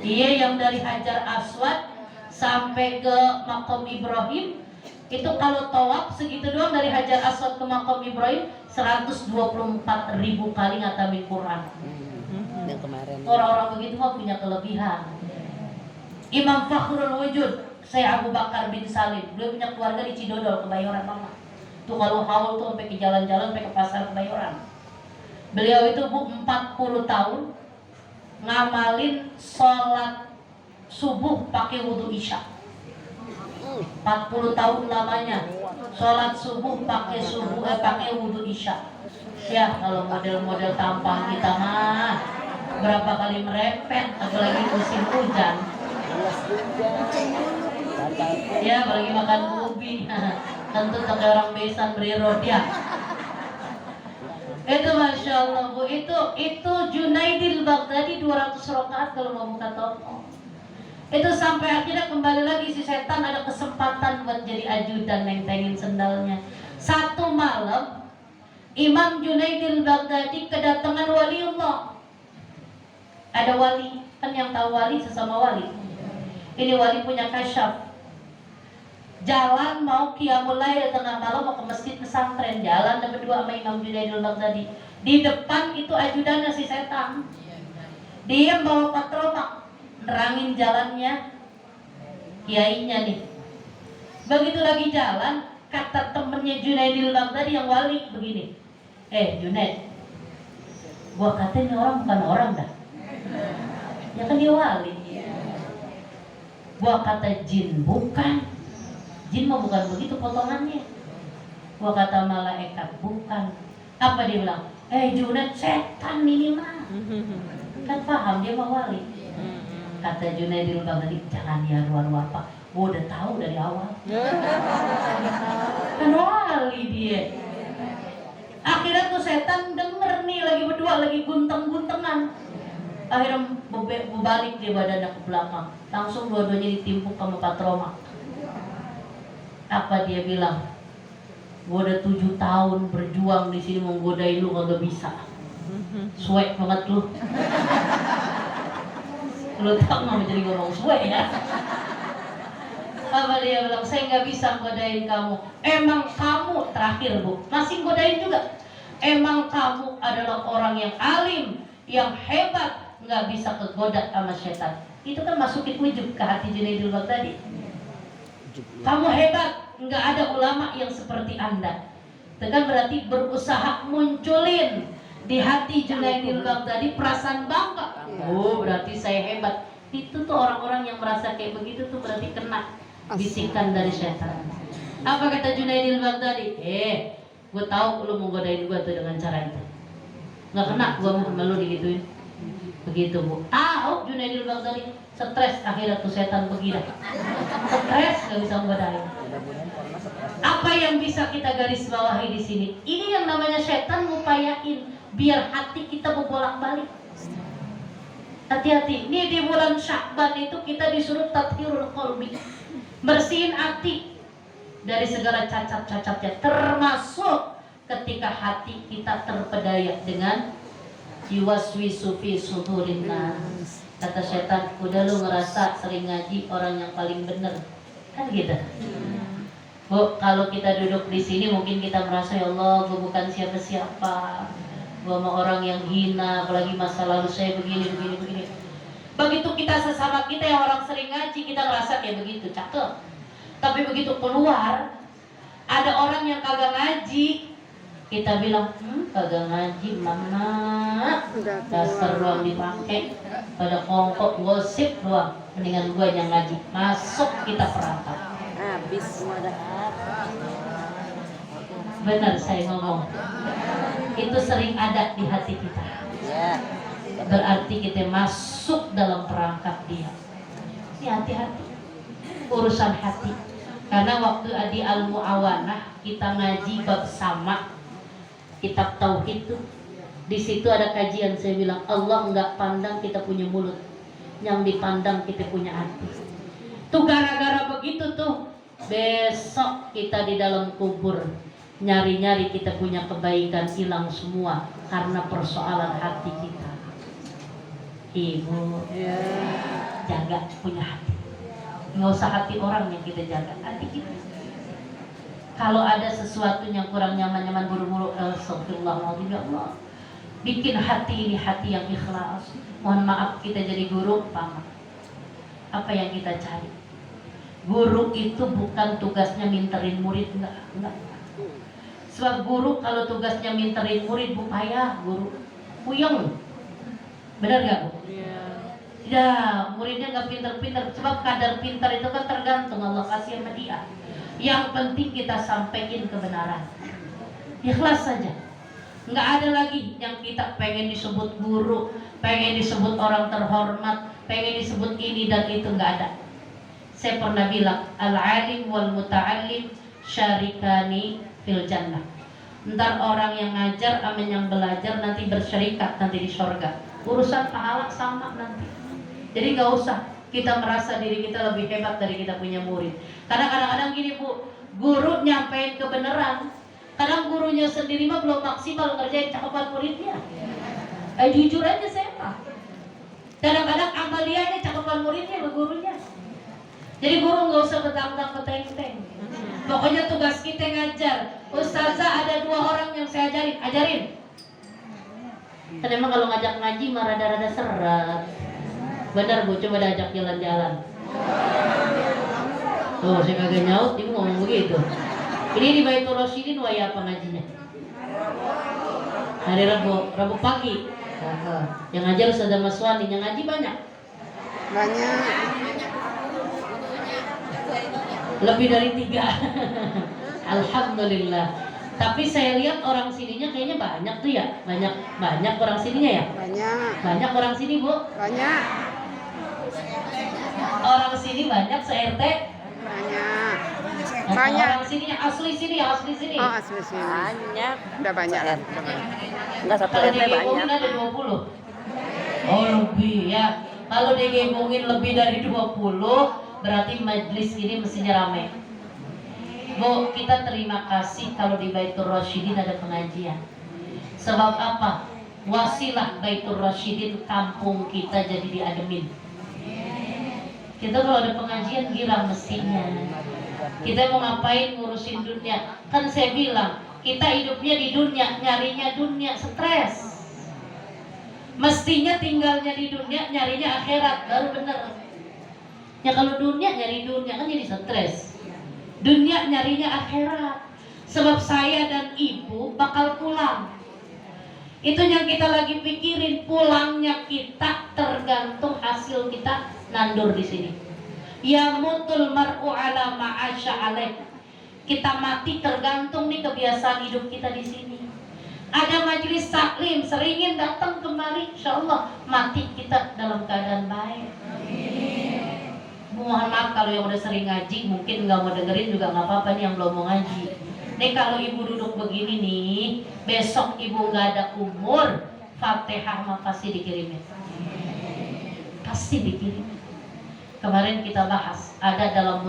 Speaker 1: Dia yang dari Hajar Aswad sampai ke Maqam Ibrahim itu kalau tawaf segitu doang dari Hajar Aswad ke Maqam Ibrahim 124.000 kali ngatamin Quran.
Speaker 2: Yang kemarin.
Speaker 1: Orang-orang begitu mah punya kelebihan. Imam Fakhrul Wujud, saya Abu Bakar bin Salim, beliau punya keluarga di Cidodol, Kebayoran Lama. Tuh kalau haul tuh sampai ke jalan-jalan, sampai ke pasar Kebayoran. Beliau itu Bu 40 tahun ngamalin sholat subuh pakai wudhu isya. 40 tahun lamanya sholat subuh pakai wudhu isya. Ya kalau model-model tampang kita mah berapa kali merepet, apalagi musim hujan. Ya apalagi makan ubi, tentu pakai orang besan beri rodia. Itu Masya Allah Bu, itu Junaidil Baghdadi 200 rakaat kalau mau buka toko. Itu sampai akhirnya kembali lagi si setan ada kesempatan buat jadi ajudan nentengin sendalnya. Satu malam Imam Junaidil Baghdadi kedatangan waliullah. Ada wali, kan yang tahu wali sesama wali. Ini wali punya kasyaf. Jalan mau qiyamul lail tengah malam mau ke masjid pesantren, jalan dan berdua sama Imam Junaidil Baghdadi. Di depan itu ajudannya si setan. Dia bawa patromak, nerangin jalannya kiainya nih. Begitu lagi jalan, kata temennya Junaidil Baghdadi yang wali begini, Junaid, gua katanya orang bukan orang dah. Ya kan dia wali. Gua kata jin bukan. Jin mah bukan begitu potongannya. Gua kata malaikat bukan. Apa dia bilang? Junaid, setan ini mah. Kan paham dia mah wali. Kata Junaidil Baghdadi, jangan dia luar-luar pak. Gua udah tahu dari awal. Kan wali dia. Akhirnya tuh setan denger nih lagi berdua lagi gunteng-guntengan. Akhirnya berbalik dia badannya ke belakang. Langsung dua-duanya ditimpuk sama patromak. Apa dia bilang? Gua udah 7 tahun berjuang di sini mau godain lu kagak bisa. Suek banget lu. Lu tau nggak jadi ngomong suek ya? Apa dia bilang? Saya nggak bisa godain kamu. Emang kamu terakhir bu masih godain juga. Emang kamu adalah orang yang alim, yang hebat, nggak bisa kegoda sama setan. Itu kan masukin ujub ke hati Junaidil Baghdadi. Kamu hebat, nggak ada ulama yang seperti anda. Itu kan berarti berusaha munculin di hati Junaidil Baghdadi perasaan bangga. Oh berarti saya hebat. Itu tuh orang-orang yang merasa kayak begitu tuh berarti kena bisikan dari setan. Apa kata Junaidil Baghdadi? Gue tahu lu mau godain gue tuh dengan cara itu. Nggak kena gue sama lu digituin. Begitu bu. Tahu Junaidil Baghdadi stres akhirnya tuh setan pergi dah. Stres nggak bisa godain. Apa yang bisa kita garis bawahi di sini? Ini yang namanya setan ngupayain biar hati kita berbolak-balik. Hati-hati. Ini di bulan Sya'ban itu kita disuruh tathhirul qalbi. Bersihin hati dari segala cacat-cacatnya, termasuk ketika hati kita terpedaya dengan yuwaswisu fi sudurin nas. Kata setan, udah lu ngerasa sering ngaji orang yang paling bener, kan gitu. Bu, kalau kita duduk di sini mungkin kita merasa ya Allah, gue bukan siapa-siapa, gue sama orang yang hina, apalagi masa lalu saya begini. Begitu kita sesama kita yang orang sering ngaji, kita ngerasa kayak begitu, cakep. Tapi begitu keluar, ada orang yang kagak ngaji, kita bilang, kagak ngaji mana, dasar doang dipakai, pada kongkok gosip doang, mendingan gue yang ngaji, masuk kita perangkap.
Speaker 2: Habis semua dah.
Speaker 1: Benar saya ngomong, itu sering ada di hati kita.
Speaker 2: Ya.
Speaker 1: Berarti kita masuk dalam perangkap dia. Ini hati-hati, urusan hati. Karena waktu di Al-Mu'awanah kita ngaji bab sama kitab tauhid tuh, di situ ada kajian saya bilang Allah nggak pandang kita punya mulut, yang dipandang kita punya hati. Tuh gara-gara begitu tuh besok kita di dalam kubur nyari-nyari kita punya kebaikan hilang semua karena persoalan hati kita. Ibu jaga punya hati. Nggak usah hati orang yang kita jaga, hati kita. Kalau ada sesuatu yang kurang nyaman buru-buru, astagfirullahaladzim ya Allah, bikin hati ini hati yang ikhlas. Mohon maaf kita jadi guru, paman. Apa yang kita cari? Guru itu bukan tugasnya minterin murid, enggak. Sebab guru kalau tugasnya minterin murid, bu payah guru, puyeng. Benar nggak bu? Ya, muridnya nggak pintar-pintar. Sebab kadar pintar itu kan tergantung Allah kasih sama dia. Yang penting kita sampaikan kebenaran. Ikhlas saja. Nggak ada lagi yang kita pengen disebut guru, pengen disebut orang terhormat, pengen disebut ini dan itu, nggak ada. Saya pernah bilang, al-alim wal muta'allim syarikani fil jannah. Ntar orang yang ngajar sama yang belajar nanti bersyarikat nanti di surga. Urusan pahala sama nanti. Jadi nggak usah kita merasa diri kita lebih hebat dari kita punya murid. Karena kadang-kadang gini bu, guru nyampein kebenaran, kadang gurunya sendiri mah belum maksimal ngerjain cakupan muridnya. Jujur aja saya mah. Kadang-kadang amaliannya cakepan muridnya sama gurunya. Jadi guru nggak usah betang-betang peteng-teng. Pokoknya tugas kita ngajar. Ustazah ada 2 orang yang saya ajarin. Kan emang kalau ngajak ngaji mah rada-rada seret. Benar Bu, coba diajak jalan-jalan. Tuh, saya kagak nyaut, ibu ngomong begitu. Ini di Baitur Rasyidin waya apa ngajinya? Hari Rabu pagi. Yang ngajar Ustazah Maswani, yang ngaji banyak.
Speaker 2: Banyak.
Speaker 1: Lebih dari 3. Alhamdulillah. Tapi saya lihat orang sininya kayaknya banyak tuh ya. Banyak orang sininya ya. Banyak orang sini Bu.
Speaker 2: Banyak.
Speaker 1: Orang sini banyak se-RT.
Speaker 2: Banyak.
Speaker 1: Orang sini yang asli sini.
Speaker 2: Oh, asli sini.
Speaker 3: Banyak.
Speaker 2: Udah banyak.
Speaker 3: Enggak satu
Speaker 1: Kalau
Speaker 3: RT
Speaker 1: digabungin
Speaker 3: banyak.
Speaker 1: ada 20. Oh lebih ya. Kalau digabungin lebih dari 20 berarti majelis ini mestinya ramai. Bu, kita terima kasih kalau di Baitur Rasyidin ada pengajian. Sebab apa? Wasilah Baitur Rasyidin kampung kita jadi diademin. Kita kalau ada pengajian girang mestinya. Kita mau ngapain ngurusin dunia? Kan saya bilang, kita hidupnya di dunia, nyarinya dunia, stres. Mestinya tinggalnya di dunia, nyarinya akhirat, baru bener. Ya kalau dunia nyari dunia kan jadi stres. Dunia nyarinya akhirat. Sebab saya dan ibu bakal pulang. Itu yang kita lagi pikirin, pulangnya kita tergantung hasil kita nandur di sini. Ya mutul mar'u ala ma'asya alaih. Kita mati tergantung nih kebiasaan hidup kita di sini. Ada majelis taklim, seringin datang kemari, insyaallah mati kita dalam keadaan baik. Mohon maaf kalau yang udah sering ngaji mungkin nggak mau dengerin juga nggak apa-apa nih yang belum mau ngaji. Nih kalau ibu duduk begini nih, besok ibu nggak ada umur, Fatihah mah pasti dikirimin. Pasti dikirimin. Kemarin kita bahas, ada dalam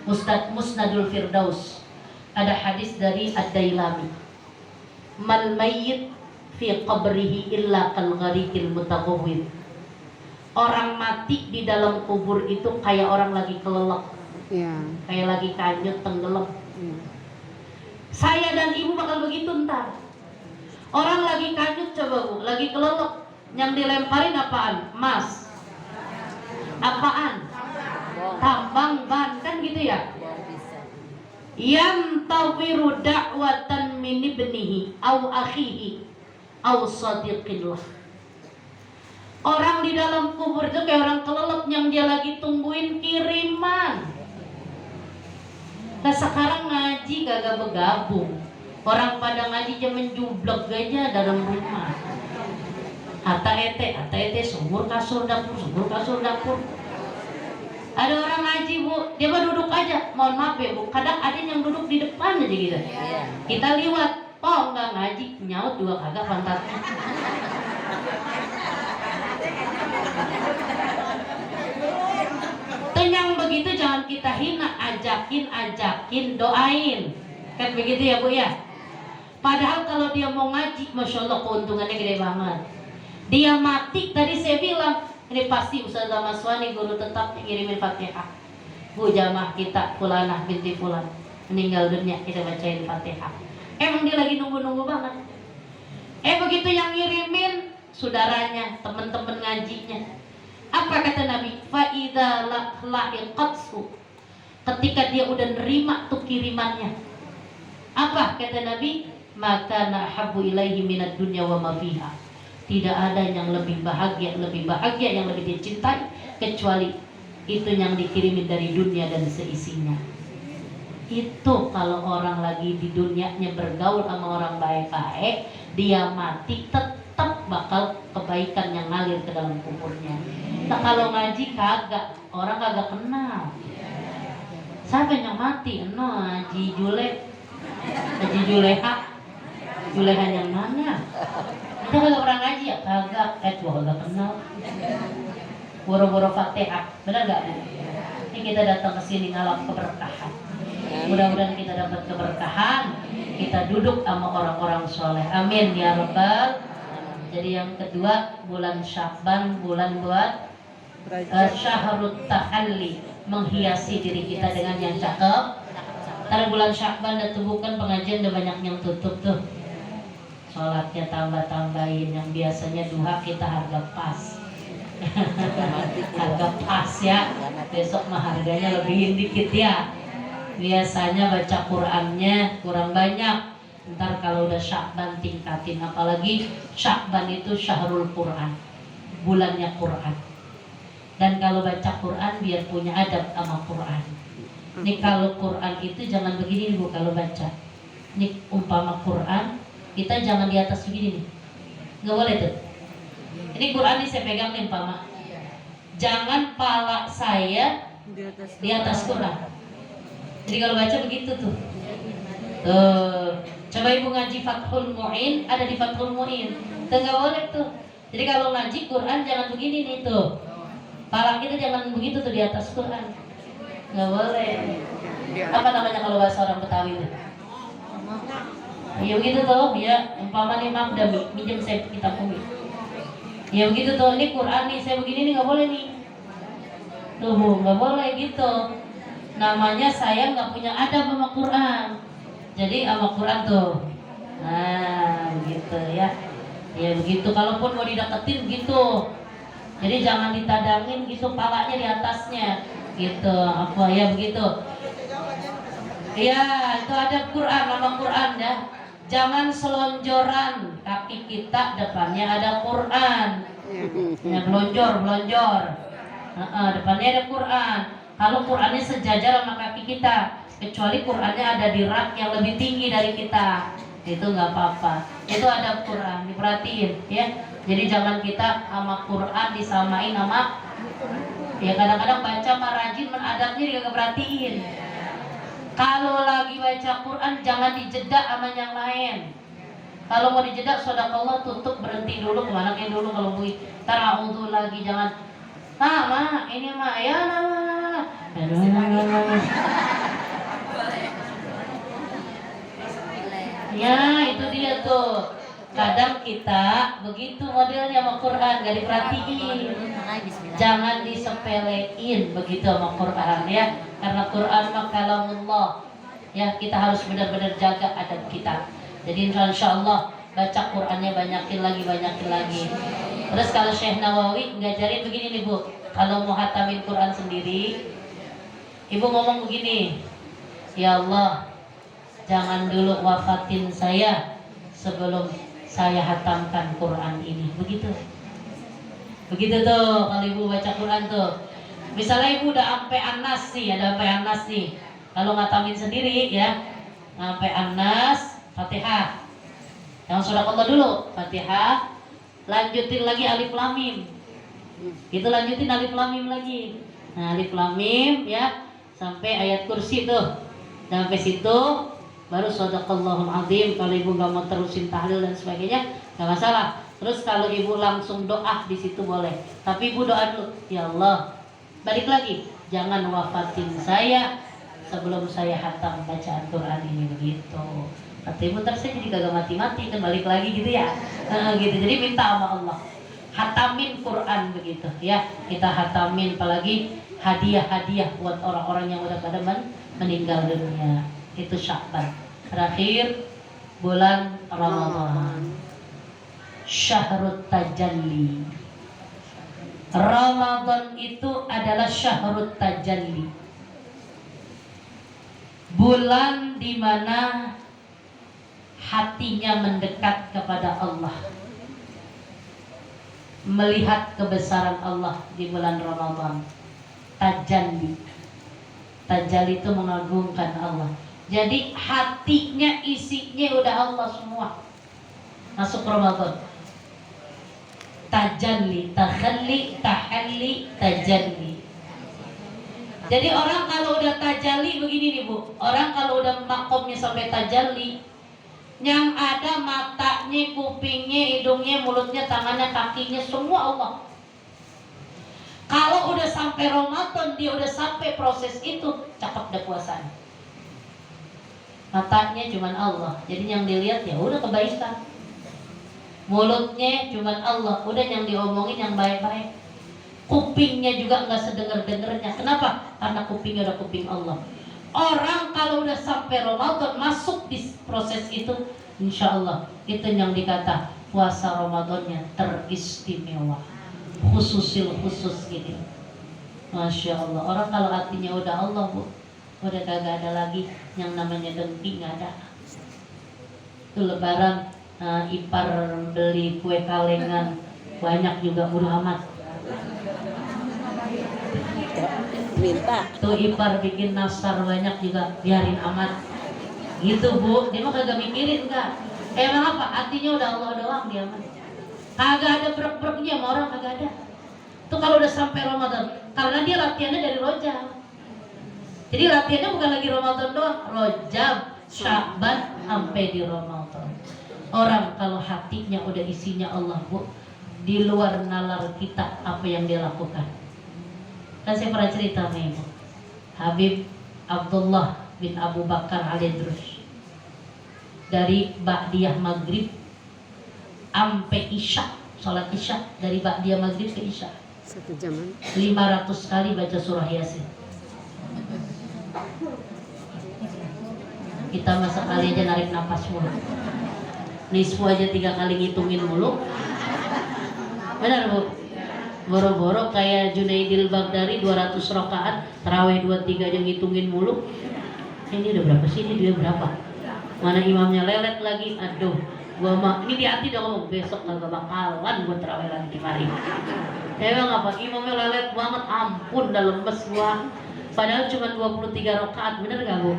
Speaker 1: Musnadul Firdaus, ada hadis dari Ad-Dailami. Mal mayyit fi qabrihi illa kal gharikil mutaqawwid. Orang mati di dalam kubur itu kayak orang lagi kelelep, kayak lagi kanyut tenggelam. Saya dan ibu bakal begitu ntar. Orang lagi kanyut coba Bu, lagi kelelep, yang dilemparin apaan? Emas. Apaan? Tambang ban, kan gitu ya? Yantawiru da'watan min ibnihi au akhihi au sadiqillah. Orang di dalam kubur itu kayak orang kelelep yang dia lagi tungguin kiriman. Nah sekarang ngaji kagak bergabung. Orang pada ngaji jaman jublek aja dalam rumah. Hata ete, sumur kasur dapur. Ada orang ngaji Bu, dia mah duduk aja. Mohon maaf ya Bu, kadang ada yang duduk di depan aja gitu. Kita liwat, oh enggak ngaji, nyaut juga kagak pantatnya. Yang begitu jangan kita hina, ajakin, doain. Kan begitu ya Bu ya. Padahal kalau dia mau ngaji, Masya Allah keuntungannya gede banget. Dia mati, tadi saya bilang, ini pasti Ustazah Maswani guru tetap ngirimin Fatihah. Bu, jamaah kita Fulanah binti Fulan meninggal dunia, kita bacain Fatihah. Emang dia lagi nunggu-nunggu banget. Begitu yang ngirimin saudaranya, teman-teman ngajinya. Apa kata Nabi? Fa'idha la'iqatsu. Ketika dia udah nerima tuh kirimannya. Apa kata Nabi? Maka nahabbu ilaihi minad dunya wa ma fiha. Tidak ada yang lebih bahagia, yang lebih dicintai kecuali itu yang dikirimin dari dunia dan seisinya. Itu kalau orang lagi di dunianya bergaul sama orang baik-baik, dia mati tetap bakal kebaikan yang ngalir ke dalam kuburnya. Nah kalau ngaji kagak, orang kagak kenal. Siapa yang mati? No, Haji Juleha. Juleha yang mana? Kita kagak pernah ngaji ya? Kagak, gua kagak kenal. Boro-boro Fatihah, benar gak? Ini kita datang ke sini ngalap keberkahan. Mudah-mudahan kita dapat keberkahan. Kita duduk sama orang-orang soleh. Amin ya rabbal. Jadi yang kedua bulan Sya'ban, bulan buat syahrut tahalli, menghiasi diri kita dengan yang cakep. Karena bulan Sya'ban udah bukan pengajian udah banyak yang tutup tuh. Sholatnya tambah-tambahin, yang biasanya duha kita harga pas. Harga pas ya. Besok mah harganya lebihin dikit ya. Biasanya baca Qur'annya kurang banyak. Ntar kalau udah Sya'ban tingkatin, apalagi Sya'ban itu syahrul Qur'an, bulannya Qur'an. Dan kalau baca Qur'an biar punya adab sama Qur'an. Nih kalau Qur'an itu jangan begini nih Bu kalau baca. Nih umpama Qur'an, kita jangan di atas begini nih. Nggak boleh tuh. Ini Qur'an nih saya pegang nih umpama. Jangan pala saya di atas Qur'an. Jadi kalau baca begitu tuh. Tuh. Coba ibu ngaji Fathul Mu'in, ada di Fathul Mu'in. Tuh nggak boleh tuh. Jadi kalau ngaji Quran jangan begini nih tuh. Pala kita jangan begitu tuh di atas Quran. Nggak boleh. Apa namanya kalau bahasa orang Betawi itu? Ya begitu tuh, ya. Umpama nih maaf dah minjem saya kitab umi. Ya begitu tuh, ini Quran nih saya begini nih nggak boleh nih. Tuh nggak boleh gitu. Namanya saya nggak punya adab sama Quran. Jadi sama Quran tuh, nah begitu ya, ya begitu. Kalaupun mau dideketin gitu, jadi jangan ditadangin gitu, palanya di atasnya, gitu. Apa ya begitu? Ya itu ada Quran, nama Quran ya. Jangan selonjoran, kaki kita depannya ada Quran, ya belonjor. Depannya ada Quran. Kalau Qurannya sejajar sama kaki kita, kecuali Qurannya ada di rak yang lebih tinggi dari kita, itu nggak apa-apa. Itu ada Quran, diperhatiin ya. Jadi jangan kita sama Quran disamain sama, ya kadang-kadang baca marajin menadabnya juga keperhatiin. Kalau lagi baca Quran jangan dijeda sama yang lain. Kalau mau dijeda, shadakallah, tutup, berhenti dulu, kemana kayak dulu kalau bui tarawudu lagi, jangan nama ini mah ya nama. Ya itu dia tuh. Kadang kita begitu modelnya sama Quran, gak diperhatiin. Jangan disepelein begitu sama Quran ya. Karena Quran mah kalamullah. Ya kita harus benar-benar jaga adab kita. Jadi insya Allah baca Qurannya banyakin lagi. Terus kalau Syekh Nawawi ngajarin begini nih Bu. Kalau mau hatamin Quran sendiri, Ibu ngomong begini, ya Allah, jangan dulu wafatin saya sebelum saya hatamkan Quran ini. Begitu tuh kalau ibu baca Quran tuh. Misalnya ibu udah sampai An-Nas nih, kalau ngatamin sendiri ya, sampai An-Nas, Fatihah. Yang shadakallah dulu, Fatihah, lanjutin lagi Alif Lam Mim. Itu lanjutin Alif Lam Mim lagi. Nah, Alif Lam Mim ya, sampai ayat kursi tuh. Sampai situ baru shadaqallahul azim. Kalau ibu nggak mau terusin tahlil dan sebagainya nggak masalah. Terus kalau ibu langsung doa di situ boleh, tapi ibu doa dulu, ya Allah, balik lagi, jangan wafatin saya sebelum saya hatam bacaan Quran ini, begitu. Kata ibu, ntar saya jadi kagak mati-mati kan, balik lagi gitu ya. Gitu. Jadi minta sama Allah hatamin Quran begitu ya. Kita hatamin, apalagi hadiah-hadiah buat orang-orang yang udah pada meninggal dunia. Itu Sya'ban. Terakhir bulan Ramadan, Syahrut Tajalli. Ramadan itu adalah Syahrut Tajalli, bulan dimana hatinya mendekat kepada Allah, melihat kebesaran Allah di bulan Ramadan. Tajalli itu mengagungkan Allah. Jadi hatinya isinya udah Allah semua. Masuk Ramadan, tajalli, takhalli, tahalli, tajalli. Jadi orang kalau udah tajalli begini nih Bu, orang kalau udah makomnya sampai tajalli, yang ada matanya, kupingnya, hidungnya, mulutnya, tangannya, kakinya, semua Allah. Kalau udah sampai Ramadan, dia udah sampai proses itu, cakep deh puasanya. Matanya cuman Allah, jadi yang dilihat ya udah kebaikan. mulutnya cuman Allah, udah yang diomongin yang baik-baik. Kupingnya juga nggak sedenger-dengernya. Kenapa? Karena kupingnya udah kuping Allah. Orang kalau udah sampai Ramadan masuk di proses itu, insya Allah itu yang dikata puasa Ramadannya teristimewa, khususil khusus gitu. Masya Allah. Orang kalau hatinya udah Allah, Bu, udah kagak ada lagi yang namanya dengki, nggak ada. Itu Lebaran, ipar beli kue kalengan banyak juga udah amat.
Speaker 3: Minta.
Speaker 1: Tuh ipar bikin nastar banyak juga biarin amat. Gitu Bu, dia mah kagak mikirin Kak. Emang apa? Hatinya udah Allah doang dia mah. Kagak ada brek-breknya sama orang, kagak ada. Tuh kalau udah sampai Ramadan, karena dia latihannya dari Rojab. Jadi latihannya bukan lagi Ramadan doang, Rojab, Sya'ban sampai di Ramadan. Orang kalau hatinya udah isinya Allah, Bu, di luar nalar kita apa yang dia lakukan. Kan saya pernah cerita sama Ibu, Habib Abdullah bin Abu Bakar Al-Idrus, dari Ba'diyah Maghrib sampai Isya, sholat Isya, dari Ba'diyah Maghrib ke Isya
Speaker 2: 1 jaman
Speaker 1: 500 kali baca surah Yasin. Kita masa kali aja narik nafas mulu, nisfu aja 3 kali ngitungin mulu. Benar Bu? Boro-boro kayak Junaidil Baghdadi 200 rakaat, tarawih 23 aja ngitungin mulu. Ini udah berapa sih? Ini dia berapa? Mana imamnya lelet lagi? Aduh, gua mah ini di hati udah ngomong besok kagak bakalan gua tarawih lagi di mari. Emang apa? Imamnya lelet banget, ampun dah lemes gua. Padahal cuma 23 rakaat, bener gak Bu?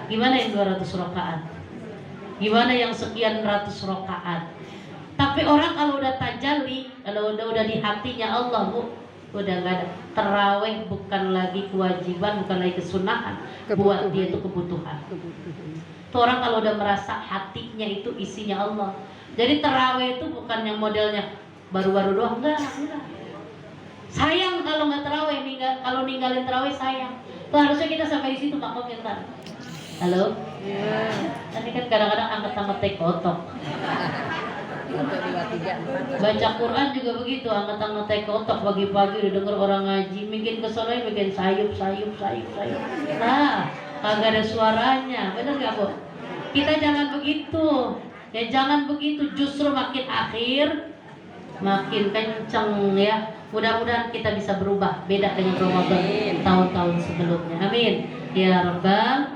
Speaker 1: Gimana yang 200 rakaat? Gimana yang sekian ratus rakaat? Tapi orang kalau udah tajalli, kalau udah di hatinya Allah, Bu, udah nggak ada. Tarawih bukan lagi kewajiban, bukan lagi kesunahan, buat dia itu kebutuhan. Tuh orang kalau udah merasa hatinya itu isinya Allah. Jadi tarawih itu bukan yang modelnya baru-baru doang, enggak. Sayang kalau nggak tarawih, kalau ninggalin tarawih sayang. Tuh harusnya kita sampai di situ Pak Komentar. Halo? Tadi kan kadang-kadang angkat-angkat teh kotok. Baca Quran juga begitu, angkat-angkat teh kotok pagi-pagi udah denger orang ngaji, bikin kesonoy, bikin sayup. Nah, kagak ada suaranya, bener gak Bu? Kita jangan begitu, ya jangan begitu, justru makin akhir makin kenceng ya. Mudah-mudahan kita bisa berubah, beda dengan Ramadan tahun-tahun sebelumnya. Amin. Ya Rabbal,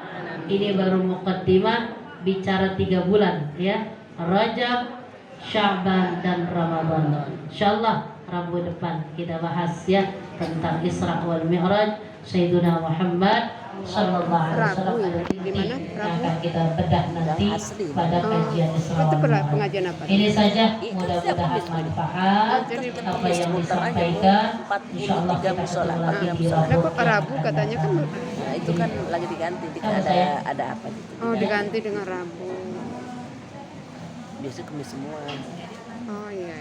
Speaker 1: ini baru muqaddimah bicara 3 bulan ya, Rajab, Sya'ban dan Ramadan. Insyaallah Rabu depan kita bahas ya tentang Isra wal Mi'raj Sayyiduna Muhammad sallallahu alaihi wasallam. Ini akan kita bedah nanti pada kajian Isra wal Mi'raj.
Speaker 2: pengajian apa?
Speaker 1: Ini saja, mudah-mudahan manfaat apa yang disampaikan. Insyaallah kita ketemu lagi di Rabu.
Speaker 2: Kenapa Rabu katanya kan?
Speaker 3: Nah, itu kan lagi diganti, ada apa gitu.
Speaker 2: Oh, diganti dengan Rabu.
Speaker 3: Biasanya kemis semua.
Speaker 2: Oh iya.